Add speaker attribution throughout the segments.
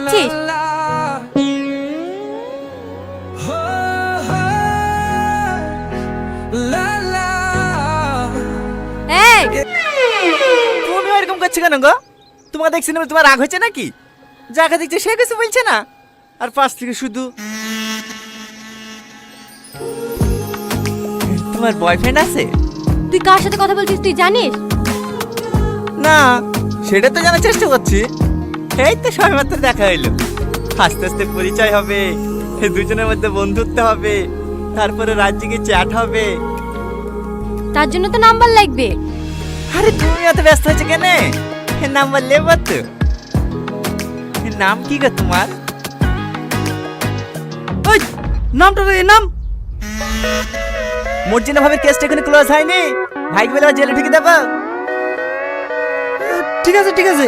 Speaker 1: দেখছিস? এই
Speaker 2: তুমি এরকম করছো কেন গো? তোমাকে দেখছি না তোমার রাগ হয়েছে নাকি? যাকে দেখছে সে কিছু বলছে না, আর পাশ থেকে শুধু তোমার বয়ফ্রেন্ড আছে?
Speaker 1: তুই কার সাথে কথা বলছিস তুই জানিস?
Speaker 2: না, সেটা তো জানার চেষ্টা করছি। এই তো সবেমাত্র দেখা হইলো, আস্তে আস্তে পরিচয় হবে, দুজনের মধ্যে বন্ধুত্ব হবে, তারপরে রাজ্যে চ্যাট হবে।
Speaker 1: তার জন্য তো নাম্বার লাগবে।
Speaker 2: আরে তুমি এত ব্যস্ত হচ্ছে কেন? নাম্বার লেবো তো। নাম কি গো তোমার? ওই নামটা রে, নাম মর্জিনা ভাবের কেসটা এখানে ক্লোজ হয়নি, ভাইকে বলে জেলে ঢুকে দেবো। ঠিক আছে ঠিক আছে।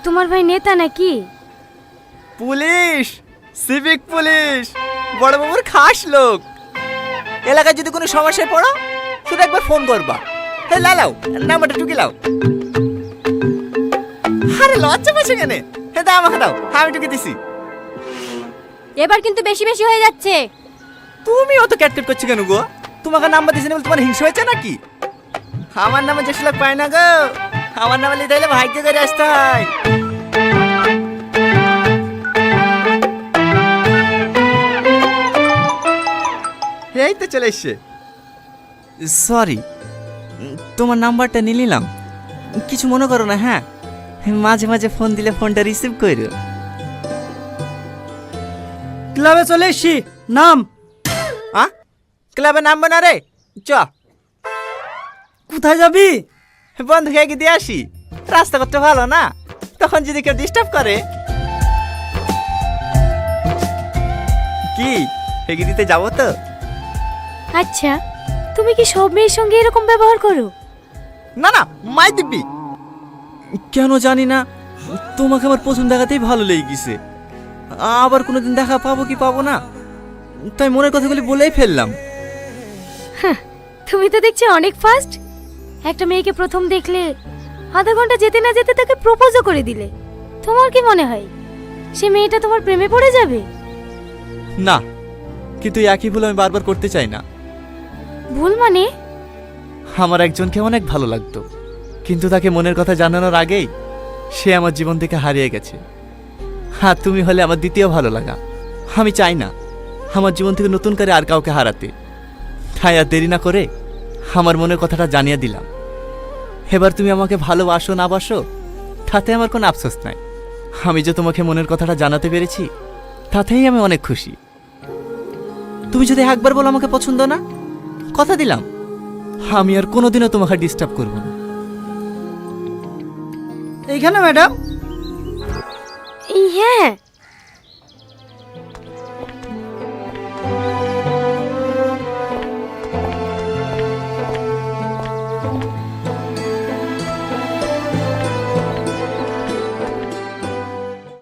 Speaker 1: তোমার ভাই নেতা নাকি?
Speaker 2: পুলিশ, সিভিক পুলিশ, বড় বাবুর খাস লোক। এলাকায় যদি কোনো সমস্যায় পড়ো শুধু একবার ফোন করবা। হে লাও নাম্বারটা টুকি লাও। আরে লজ্জা পাচ্ছে কেন? হে দাও আমাকে দাও, আমি টুকি দিছি।
Speaker 1: এবার কিন্তু বেশি বেশি হয়ে যাচ্ছে।
Speaker 2: তুমি অত ক্যাটকেট করছো কেন গো? তোমাকে নাম্বার দিছি না বলে তোমার হিংসা হয়েছে নাকি? আমার নামে যে লোক পায় না গো, আমার নামে লিখতে হলে ভাগ্য করে আসতে হয়। এই তো চলে এসছে। সরি, তোমার নাম্বারটা নিয়ে নিলাম, কিছু মনে করো না। হ্যাঁ, মাঝে মাঝে ফোন দিলে ফোনটা রিসিভ করো।
Speaker 3: ক্লাবে চলে এসছি, নাম।
Speaker 2: ক্লাবে নামবে না রে, চ।
Speaker 3: কোথায় যাবি?
Speaker 2: বন্ধুকে এগিয়ে দিয়ে আসি, রাস্তা করতে ভালো না, তখন যদি কেউ ডিস্টার্ব করে। কি এগিয়ে দিতে যাবো তো?
Speaker 1: আচ্ছা, তুমি কি সব মেয়ের সঙ্গে এরকম ব্যবহার করো?
Speaker 2: না না, মাই দিব্যি। কেন জানি না, তোমাকে আমার প্রথম দেখাতেই ভালো লেগে গেছে। আবার কোনোদিন দেখা পাবো কি পাবো না, তাই মনের কথাগুলি বলেই ফেললাম।
Speaker 1: তুমি তো দেখছি অনেক ফাস্ট। একটা মেয়েকে প্রথম দেখলে আধা ঘন্টা যেতে না যেতে তাকে প্রপোজও করে দিলে। তোমার কি মনে হয় সে মেয়েটা তোমার প্রেমে পড়ে যাবে?
Speaker 2: না, কিন্তু একই ভুল আমি বারবার করতে চাই না।
Speaker 1: ভুল মানে?
Speaker 2: আমার একজনকে অনেক ভালো লাগতো, কিন্তু তাকে মনের কথা জানানোর আগেই সে আমার জীবন থেকে হারিয়ে গেছে। আর তুমি হলে আমার দ্বিতীয় ভালো লাগা। আমি চাই না আমার জীবন থেকে নতুন করে আর কাউকে হারাতে, তাই আর দেরি না করে আমার মনের কথাটা জানিয়ে দিলাম। এবার তুমি আমাকে ভালোবাসো না বাসো তাতে আমার কোনো আফসোস নাই। আমি যে তোমাকে মনের কথাটা জানাতে পেরেছি তাতেই আমি অনেক খুশি। তুমি যদি একবার বলো আমাকে পছন্দ না, কথা দিলাম আমি আর কোনোদিনও তোমাকে ডিস্টার্ব করব না।
Speaker 3: এইখানে ম্যাডাম?
Speaker 1: হ্যাঁ,